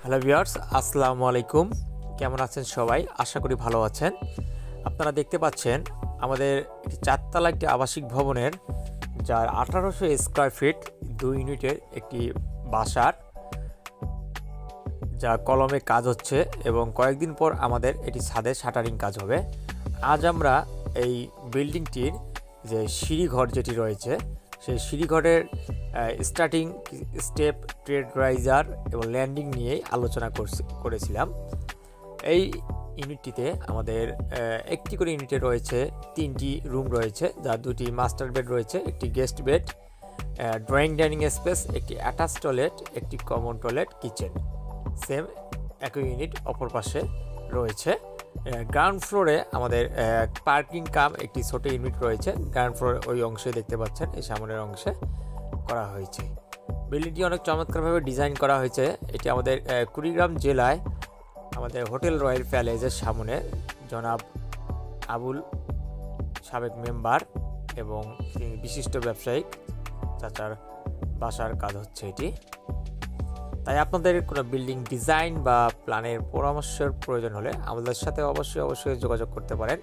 Hello viewers, আসসালামু আলাইকুম। কেমন আছেন সবাই? আশা করি ভালো আছেন। আপনারা দেখতে পাচ্ছেন আমাদের একটি চারতলা একটি আবাসিক ভবনের যার 1800 স্কোয়ার ফিট 2 ইউনিটের একটি বাসার যা কলমে কাজ হচ্ছে এবং কয়েকদিন পর আমাদের এটি ছাদে শাটারিং কাজ হবে। আজ আমরা এই বিল্ডিংটির যে সিঁড়িঘর যেটি রয়েছে সেই সিঁড়িঘরের স্টার্টিং স্টেপ, ট্রেড রাইজার এবং ল্যান্ডিং নিয়েই আলোচনা করেছিলাম। এই ইউনিটটিতে আমাদের একটি করে ইউনিটে রয়েছে 3টি রুম রয়েছে, যার 2টি মাস্টার বেড রয়েছে, একটি guest bed, drawing dining space, একটি অ্যাটাচ টয়লেট, একটি কমন টয়লেট, কিচেন। সেম একই ইউনিট অপর পাশে রয়েছে। গ্রাউন্ড ফ্লোরে আমাদের পার্কিং কাম একটি ছোট ইউনিট রয়েছে। গ্রাউন্ড ফ্লোর ওই অংশে দেখতে পাচ্ছেন, এই সামনের অংশে করা হয়েছে। বিল্ডিংটি অনেক চমৎকারভাবে ডিজাইন করা হয়েছে। এটি আমাদের কুড়িগ্রাম জেলায় আমাদের হোটেল রয়্যাল প্যালেসের সামনে জনাব আবুল সাবেক মেম্বার এবং তিনি বিশিষ্ট ব্যবসায়িক চাচার বাসার কাজ হচ্ছে এটি। তাই আপনাদের কোনো বিল্ডিং ডিজাইন বা প্ল্যানের পরামর্শের প্রয়োজন হলে আমাদের সাথে অবশ্যই যোগাযোগ করতে পারেন।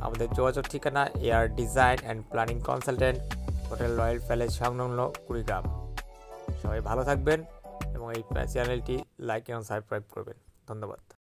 আমাদের যোগাযোগ ঠিকানা air design and planning consultant, hotel royal palace সংলগ্ন, কুড়িগ্রাম। সবাই ভালো থাকবেন এবং এই চ্যানেলটি লাইক এবং সাবস্ক্রাইব করবেন। ধন্যবাদ।